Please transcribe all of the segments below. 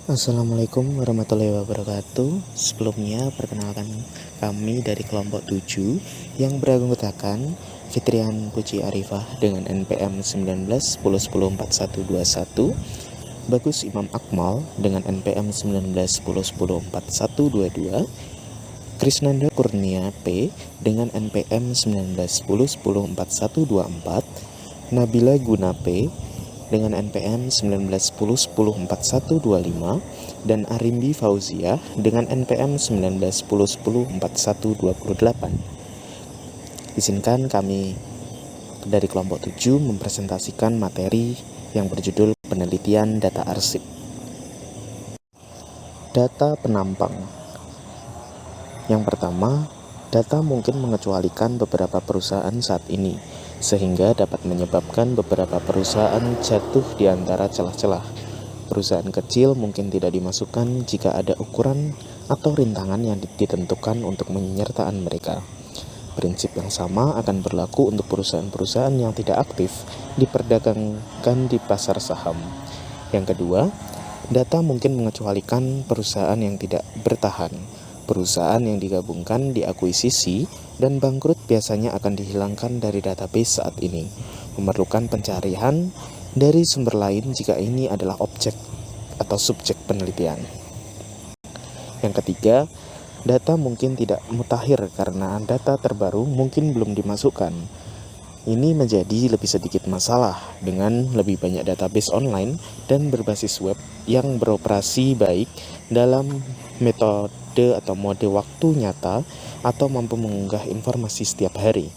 Assalamualaikum warahmatullahi wabarakatuh. Sebelumnya perkenalkan kami dari kelompok 7 yang beranggotakan Fitrian Puji Arifah dengan NPM 19 10 10 4121, Bagus Imam Akmal dengan NPM 19 10 10 4122, Krisnanda Kurnia P dengan NPM 19 10 10 4124, Nabila Guna P dengan NPM 1910 10 4125 dan Arimbi Fauzia dengan NPM 1910 10 4128. Izinkan kami dari kelompok 7 mempresentasikan materi yang berjudul penelitian data arsip. Data penampang. Yang pertama, data mungkin mengecualikan beberapa perusahaan saat ini, sehingga dapat menyebabkan beberapa perusahaan jatuh di antara celah-celah. Perusahaan kecil mungkin tidak dimasukkan jika ada ukuran atau rintangan yang ditentukan untuk penyertaan mereka. Prinsip yang sama akan berlaku untuk perusahaan-perusahaan yang tidak aktif diperdagangkan di pasar saham. Yang kedua, data mungkin mengecualikan perusahaan yang tidak bertahan. Perusahaan yang digabungkan, diakuisisi, dan bangkrut biasanya akan dihilangkan dari database saat ini, memerlukan pencarian dari sumber lain jika ini adalah objek atau subjek penelitian. Yang ketiga, data mungkin tidak mutakhir karena data terbaru mungkin belum dimasukkan. Ini menjadi lebih sedikit masalah dengan lebih banyak database online dan berbasis web yang beroperasi baik dalam metode atau mode waktu nyata atau mampu mengunggah informasi setiap hari.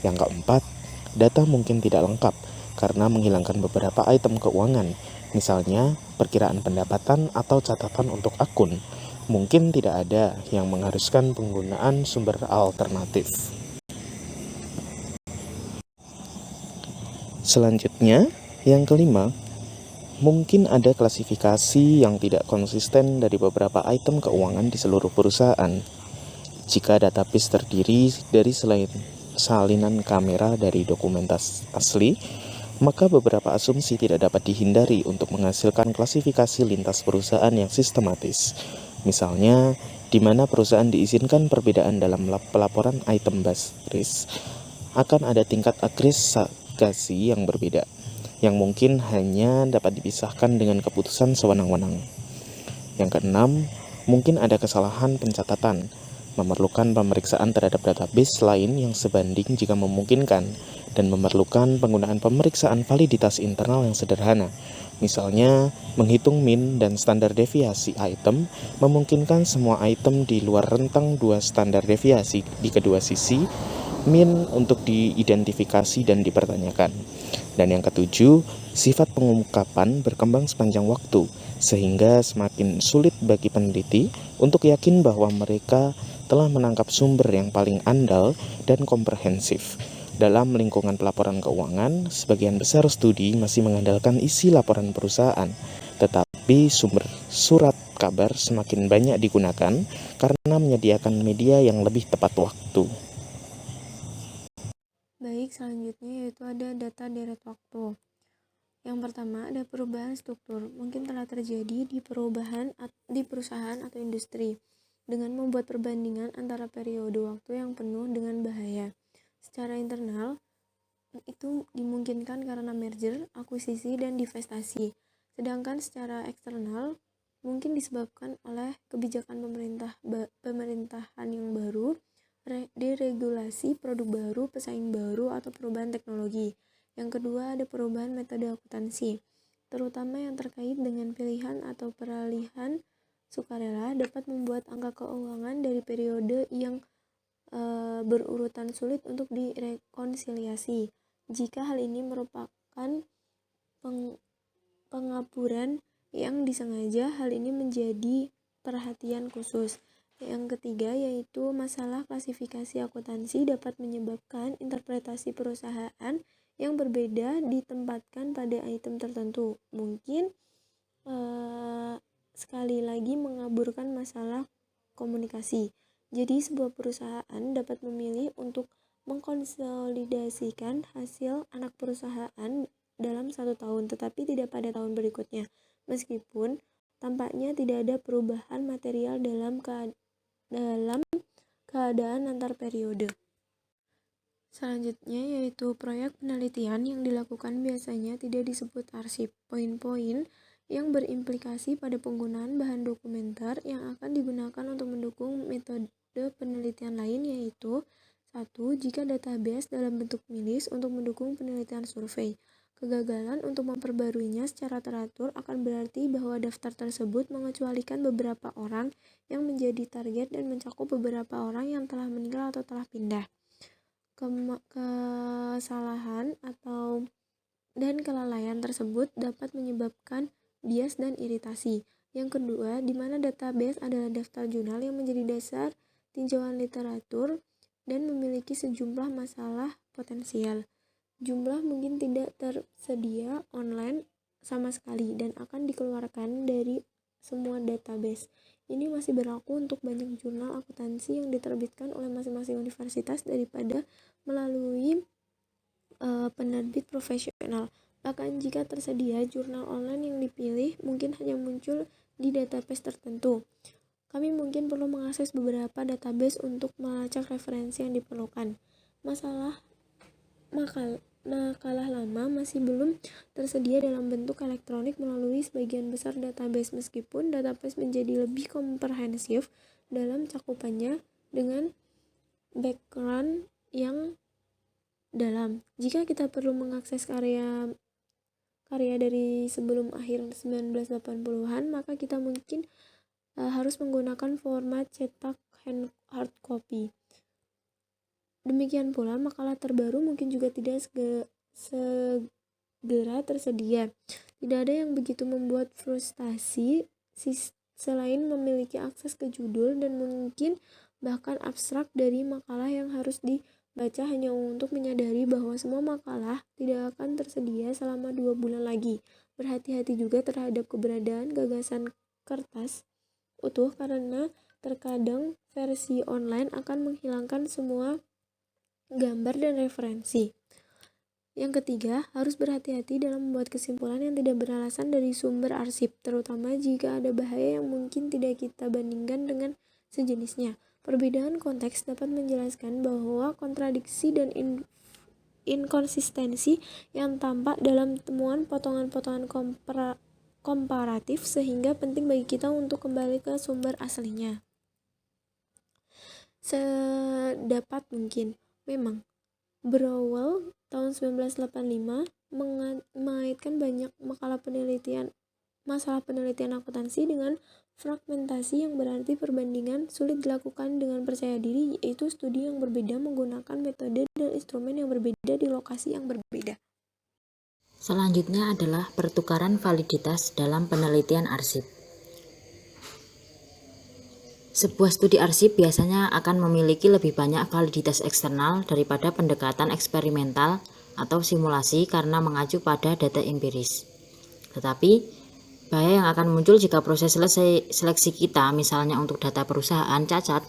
Yang keempat, data mungkin tidak lengkap karena menghilangkan beberapa item keuangan, misalnya perkiraan pendapatan atau catatan untuk akun. Mungkin tidak ada yang mengharuskan penggunaan sumber alternatif. Selanjutnya, yang kelima, mungkin ada klasifikasi yang tidak konsisten dari beberapa item keuangan di seluruh perusahaan. Jika database terdiri dari salinan kamera dari dokumen asli, maka beberapa asumsi tidak dapat dihindari untuk menghasilkan klasifikasi lintas perusahaan yang sistematis. Misalnya, di mana perusahaan diizinkan perbedaan dalam pelaporan item basis, akan ada tingkat agregasi yang berbeda, yang mungkin hanya dapat dipisahkan dengan keputusan sewenang-wenang. Yang keenam, mungkin ada kesalahan pencatatan, memerlukan pemeriksaan terhadap database lain yang sebanding jika memungkinkan, dan memerlukan penggunaan pemeriksaan validitas internal yang sederhana. Misalnya, menghitung mean dan standar deviasi item, memungkinkan semua item di luar rentang dua standar deviasi di kedua sisi mean untuk diidentifikasi dan dipertanyakan. Dan yang ketujuh, sifat pengungkapan berkembang sepanjang waktu, sehingga semakin sulit bagi peneliti untuk yakin bahwa mereka telah menangkap sumber yang paling andal dan komprehensif. Dalam lingkungan pelaporan keuangan, sebagian besar studi masih mengandalkan isi laporan perusahaan, tetapi sumber surat kabar semakin banyak digunakan karena menyediakan media yang lebih tepat waktu. Baik, selanjutnya yaitu ada data deret waktu. Yang pertama ada perubahan struktur. Mungkin telah terjadi di perusahaan atau industri dengan membuat perbandingan antara periode waktu yang penuh dengan bahaya. Secara internal, itu dimungkinkan karena merger, akuisisi, dan divestasi. Sedangkan secara eksternal, mungkin disebabkan oleh kebijakan pemerintahan yang baru, deregulasi produk baru, pesaing baru, atau perubahan teknologi. Yang kedua ada perubahan metode akuntansi, terutama yang terkait dengan pilihan atau peralihan sukarela dapat membuat angka keuangan dari periode yang berurutan sulit untuk direkonsiliasi. Jika hal ini merupakan pengaburan yang disengaja, hal ini menjadi perhatian khusus. Yang ketiga yaitu masalah klasifikasi akuntansi dapat menyebabkan interpretasi perusahaan yang berbeda ditempatkan pada item tertentu. Mungkin sekali lagi mengaburkan masalah komunikasi. Jadi sebuah perusahaan dapat memilih untuk mengkonsolidasikan hasil anak perusahaan dalam 1 tahun, tetapi tidak pada tahun berikutnya. Meskipun Tampaknya tidak ada perubahan material dalam keadaan antar periode. Selanjutnya yaitu proyek penelitian yang dilakukan biasanya tidak disebut arsip. Poin-poin yang berimplikasi pada penggunaan bahan dokumenter yang akan digunakan untuk mendukung metode penelitian lain yaitu 1. Jika database dalam bentuk milis untuk mendukung penelitian survei. Kegagalan untuk memperbaruinya secara teratur akan berarti bahwa daftar tersebut mengecualikan beberapa orang yang menjadi target dan mencakup beberapa orang yang telah meninggal atau telah pindah. Kesalahan dan kelalaian tersebut dapat menyebabkan bias dan iritasi. Yang kedua, di mana database adalah daftar jurnal yang menjadi dasar tinjauan literatur dan memiliki sejumlah masalah potensial. Jumlah mungkin tidak tersedia online sama sekali dan akan dikeluarkan dari semua database. Ini masih berlaku untuk banyak jurnal akuntansi yang diterbitkan oleh masing-masing universitas daripada melalui penerbit profesional. Bahkan jika tersedia, jurnal online yang dipilih mungkin hanya muncul di database tertentu. Kami mungkin perlu mengakses beberapa database untuk melacak referensi yang diperlukan. Makalah lama masih belum tersedia dalam bentuk elektronik melalui sebagian besar database, meskipun database menjadi lebih komprehensif dalam cakupannya dengan background yang dalam. Jika kita perlu mengakses karya dari sebelum akhir 1980-an, maka kita mungkin harus menggunakan format cetak hard copy. Demikian pula, makalah terbaru mungkin juga tidak segera tersedia. Tidak ada yang begitu membuat frustasi selain memiliki akses ke judul dan mungkin bahkan abstrak dari makalah yang harus dibaca hanya untuk menyadari bahwa semua makalah tidak akan tersedia selama 2 bulan lagi. Berhati-hati juga terhadap keberadaan gagasan kertas utuh karena terkadang versi online akan menghilangkan semua gambar dan referensi. Yang ketiga, harus berhati-hati dalam membuat kesimpulan yang tidak beralasan dari sumber arsip, terutama jika ada bahaya yang mungkin tidak kita bandingkan dengan sejenisnya. Perbedaan konteks dapat menjelaskan bahwa kontradiksi dan inkonsistensi yang tampak dalam temuan potongan-potongan komparatif, sehingga penting bagi kita untuk kembali ke sumber aslinya sedapat mungkin. Memang, Browell tahun 1985 mengaitkan banyak masalah penelitian akuntansi dengan fragmentasi, yang berarti perbandingan sulit dilakukan dengan percaya diri, yaitu studi yang berbeda menggunakan metode dan instrumen yang berbeda di lokasi yang berbeda. Selanjutnya adalah pertukaran validitas dalam penelitian arsip. Sebuah studi arsip biasanya akan memiliki lebih banyak validitas eksternal daripada pendekatan eksperimental atau simulasi karena mengacu pada data empiris. Tetapi, bahaya yang akan muncul jika proses seleksi kita, misalnya untuk data perusahaan, cacat,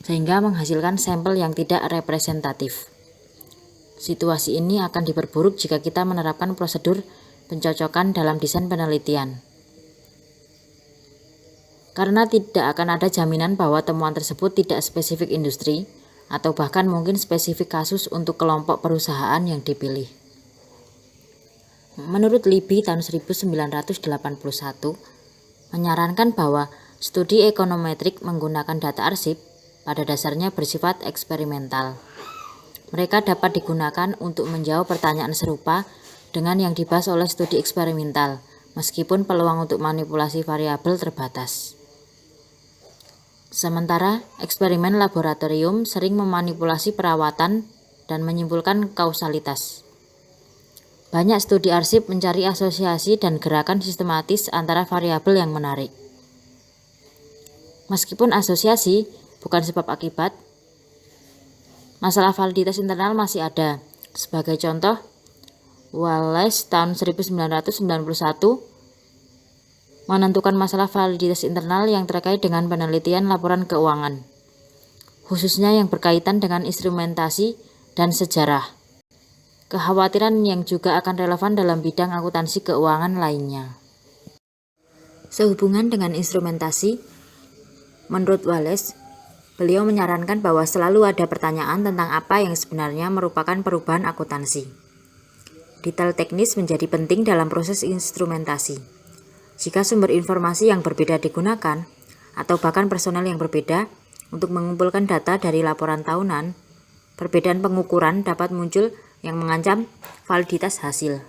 sehingga menghasilkan sampel yang tidak representatif. Situasi ini akan diperburuk jika kita menerapkan prosedur pencocokan dalam desain penelitian. Karena tidak akan ada jaminan bahwa temuan tersebut tidak spesifik industri atau bahkan mungkin spesifik kasus untuk kelompok perusahaan yang dipilih. Menurut Libby tahun 1981 menyarankan bahwa studi ekonometrik menggunakan data arsip pada dasarnya bersifat eksperimental. Mereka dapat digunakan untuk menjawab pertanyaan serupa dengan yang dibahas oleh studi eksperimental, meskipun peluang untuk manipulasi variabel terbatas. Sementara, eksperimen laboratorium sering memanipulasi perawatan dan menyimpulkan kausalitas. Banyak studi arsip mencari asosiasi dan gerakan sistematis antara variabel yang menarik. Meskipun asosiasi bukan sebab akibat, masalah validitas internal masih ada. Sebagai contoh, Wallace tahun 1991 menentukan masalah validitas internal yang terkait dengan penelitian laporan keuangan, khususnya yang berkaitan dengan instrumentasi dan sejarah. Kekhawatiran yang juga akan relevan dalam bidang akuntansi keuangan lainnya. Sehubungan dengan instrumentasi, menurut Wallace, beliau menyarankan bahwa selalu ada pertanyaan tentang apa yang sebenarnya merupakan perubahan akuntansi. Detail teknis menjadi penting dalam proses instrumentasi. Jika sumber informasi yang berbeda digunakan, atau bahkan personel yang berbeda, untuk mengumpulkan data dari laporan tahunan, perbedaan pengukuran dapat muncul yang mengancam validitas hasil.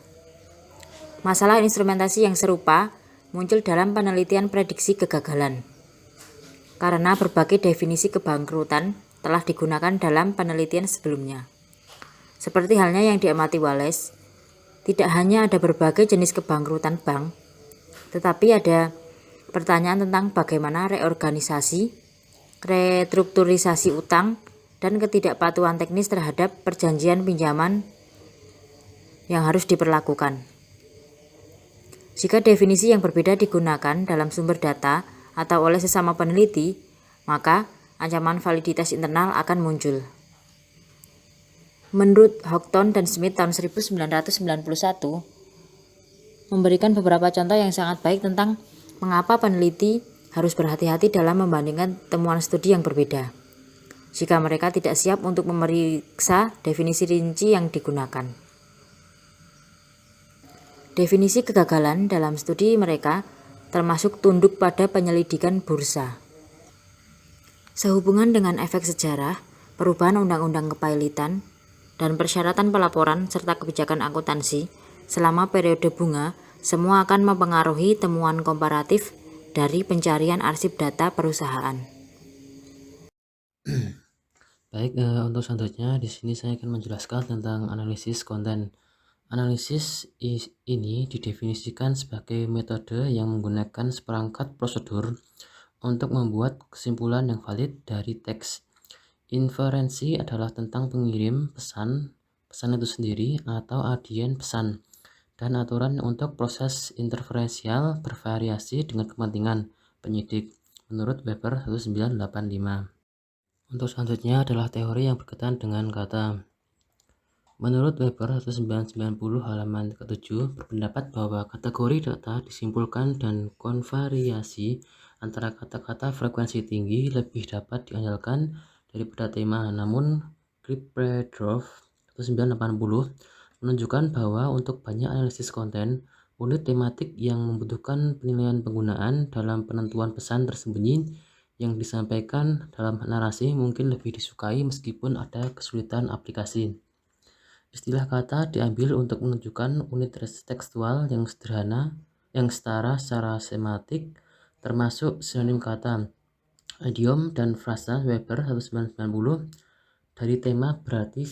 Masalah instrumentasi yang serupa muncul dalam penelitian prediksi kegagalan. Karena berbagai definisi kebangkrutan telah digunakan dalam penelitian sebelumnya. Seperti halnya yang diamati Wallace, tidak hanya ada berbagai jenis kebangkrutan bank, tetapi ada pertanyaan tentang bagaimana reorganisasi, restrukturisasi utang, dan ketidakpatuhan teknis terhadap perjanjian pinjaman yang harus diperlakukan. Jika definisi yang berbeda digunakan dalam sumber data atau oleh sesama peneliti, maka ancaman validitas internal akan muncul. Menurut Houghton dan Smith tahun 1991, memberikan beberapa contoh yang sangat baik tentang mengapa peneliti harus berhati-hati dalam membandingkan temuan studi yang berbeda, jika mereka tidak siap untuk memeriksa definisi rinci yang digunakan. Definisi kegagalan dalam studi mereka termasuk tunduk pada penyelidikan bursa. Sehubungan dengan efek sejarah, perubahan undang-undang kepailitan, dan persyaratan pelaporan serta kebijakan akuntansi selama periode bunga, semua akan mempengaruhi temuan komparatif dari pencarian arsip data perusahaan. Baik, untuk selanjutnya di sini saya akan menjelaskan tentang analisis konten. Analisis ini didefinisikan sebagai metode yang menggunakan seperangkat prosedur untuk membuat kesimpulan yang valid dari teks. Inferensi adalah tentang pengirim pesan itu sendiri atau audien pesan, dan aturan untuk proses interferensial bervariasi dengan kepentingan penyidik menurut Weber 1985. Untuk selanjutnya adalah teori yang berkaitan dengan kata. Menurut Weber 1990 halaman ke-7 berpendapat bahwa kategori data disimpulkan dan konvariasi antara kata-kata frekuensi tinggi lebih dapat diandalkan daripada tema. Namun Klippenberg 1980 menunjukkan bahwa untuk banyak analisis konten, unit tematik yang membutuhkan penilaian penggunaan dalam penentuan pesan tersembunyi yang disampaikan dalam narasi mungkin lebih disukai meskipun ada kesulitan aplikasi. Istilah kata diambil untuk menunjukkan unit tekstual yang sederhana, yang setara secara sematik, termasuk sinonim kata. Idiom dan frasa Weber 1990 dari tema berarti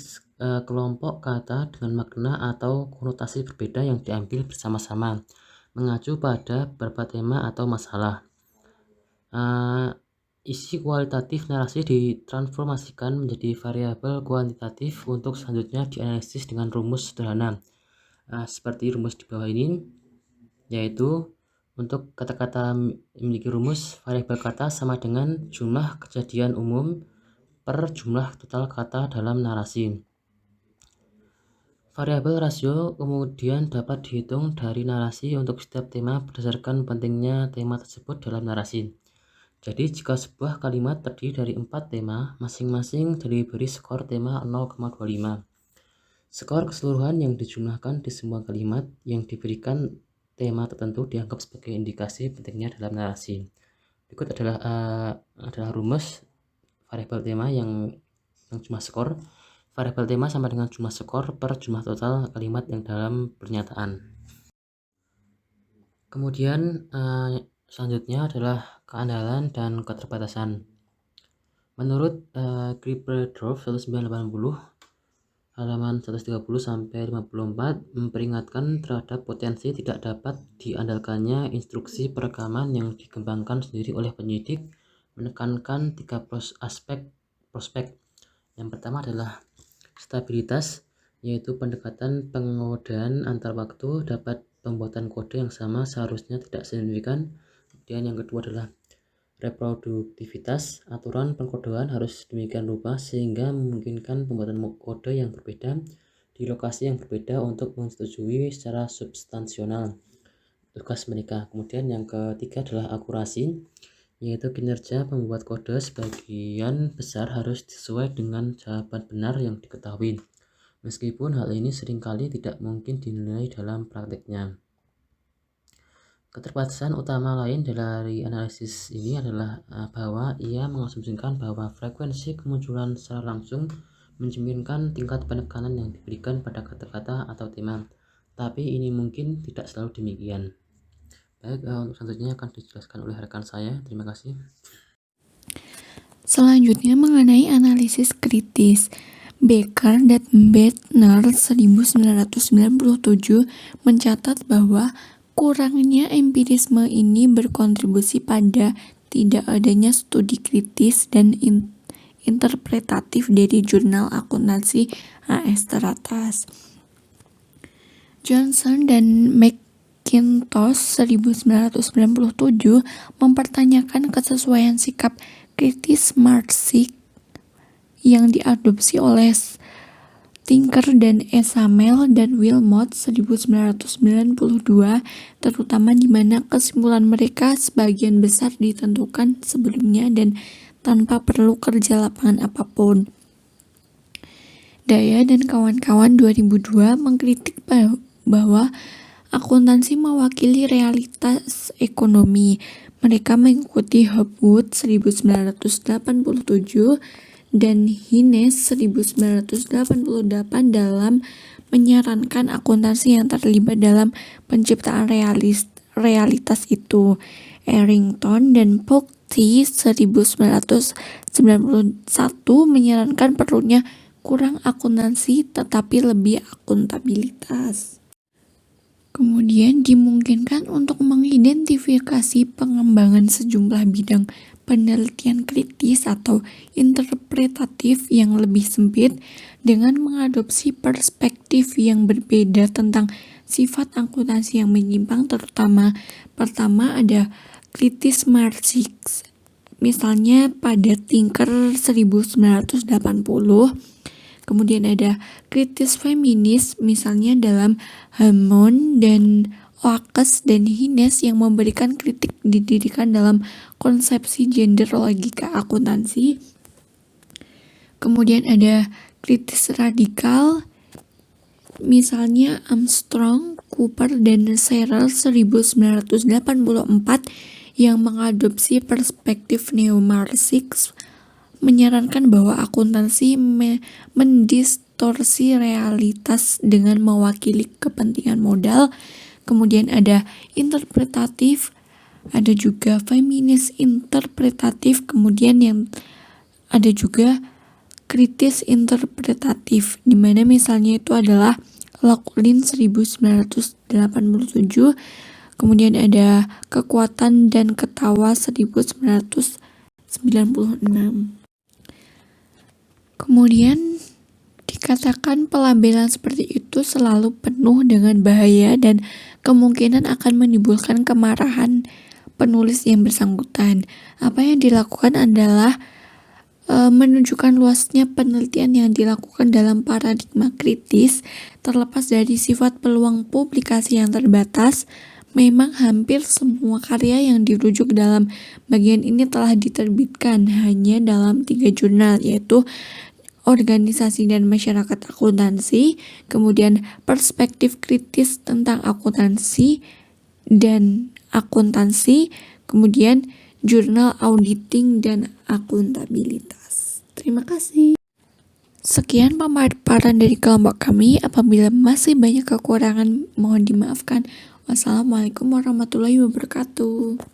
kelompok kata dengan makna atau konotasi berbeda yang diambil bersama-sama, mengacu pada beberapa tema atau masalah. Isi kualitatif narasi ditransformasikan menjadi variabel kuantitatif untuk selanjutnya dianalisis dengan rumus sederhana. Seperti rumus di bawah ini, yaitu untuk kata-kata memiliki rumus variabel kata sama dengan jumlah kejadian umum per jumlah total kata dalam narasi. Variabel rasio kemudian dapat dihitung dari narasi untuk setiap tema berdasarkan pentingnya tema tersebut dalam narasi. Jadi jika sebuah kalimat terdiri dari 4 tema, masing-masing diberi skor tema 0,25. Skor keseluruhan yang dijumlahkan di semua kalimat yang diberikan tema tertentu dianggap sebagai indikasi pentingnya dalam narasi. Berikut adalah rumus variabel tema yang jumlah skor. Variabel tema sama dengan jumlah skor per jumlah total kalimat yang dalam pernyataan. Kemudian selanjutnya adalah keandalan dan keterbatasan. Menurut Klippenberg 1980 halaman 130 sampai 54 memperingatkan terhadap potensi tidak dapat diandalkannya instruksi perekaman yang dikembangkan sendiri oleh penyidik, menekankan 3 aspek prospek. Yang pertama adalah stabilitas, yaitu pendekatan pengodaan antar waktu dapat pembuatan kode yang sama seharusnya tidak signifikan. Kemudian yang kedua adalah reproduktivitas, aturan pengkodean harus demikian rupa sehingga memungkinkan pembuatan kode yang berbeda di lokasi yang berbeda untuk menyetujui secara substansional. tugas mereka. Kemudian yang ketiga adalah akurasi, yaitu kinerja pembuat kode sebagian besar harus sesuai dengan jawaban benar yang diketahui, meskipun hal ini seringkali tidak mungkin dinilai dalam prakteknya. Keterbatasan utama lain dari analisis ini adalah bahwa ia mengasumsikan bahwa frekuensi kemunculan secara langsung mencerminkan tingkat penekanan yang diberikan pada kata-kata atau tema, tapi ini mungkin tidak selalu demikian. Baik, untuk selanjutnya akan dijelaskan oleh rekan saya. Terima kasih. Selanjutnya mengenai analisis kritis. Becker dan Bettner 1997 mencatat bahwa kurangnya empirisme ini berkontribusi pada tidak adanya studi kritis dan interpretatif dari jurnal akuntansi AS teratas. Johnson dan McIntosh 1997 mempertanyakan kesesuaian sikap kritis Marxist yang diadopsi oleh Tinker dan Esamel dan Wilmot 1992, terutama di mana kesimpulan mereka sebagian besar ditentukan sebelumnya dan tanpa perlu kerja lapangan apapun. Daya dan kawan-kawan 2002 mengkritik bahwa akuntansi mewakili realitas ekonomi. Mereka mengikuti Hopwood 1987 dan Hines 1988 dalam menyarankan akuntansi yang terlibat dalam penciptaan realitas itu. Errington dan Pogty 1991 menyarankan perlunya kurang akuntansi tetapi lebih akuntabilitas. Kemudian dimungkinkan untuk mengidentifikasi pengembangan sejumlah bidang penelitian kritis atau interpretatif yang lebih sempit dengan mengadopsi perspektif yang berbeda tentang sifat akuntansi yang menyimpang, terutama pertama ada kritis Marxist, misalnya pada Tinker 1980. Kemudian ada kritis feminis, misalnya dalam Hammond dan Oakes dan Hines yang memberikan kritik didirikan dalam konsepsi gender logika akuntansi. Kemudian ada kritis radikal, misalnya Armstrong, Cooper, dan Searle 1984 yang mengadopsi perspektif neo-Marxist, menyarankan bahwa akuntansi mendistorsi realitas dengan mewakili kepentingan modal. Kemudian ada interpretatif, ada juga feminis interpretatif, kemudian yang ada juga kritis interpretatif, di mana misalnya itu adalah Laughlin 1987, kemudian ada kekuatan dan ketawa 1996. Kemudian dikatakan pelabelan seperti itu selalu penuh dengan bahaya dan kemungkinan akan menimbulkan kemarahan penulis yang bersangkutan. Apa yang dilakukan adalah menunjukkan luasnya penelitian yang dilakukan dalam paradigma kritis. Terlepas dari sifat peluang publikasi yang terbatas, memang hampir semua karya yang dirujuk dalam bagian ini telah diterbitkan hanya dalam 3 jurnal, yaitu Organisasi dan Masyarakat Akuntansi, kemudian Perspektif Kritis tentang Akuntansi dan Akuntansi, kemudian Jurnal Auditing dan Akuntabilitas. Terima kasih. Sekian pemaparan dari kelompok kami. Apabila masih banyak kekurangan, mohon dimaafkan. Wassalamualaikum warahmatullahi wabarakatuh.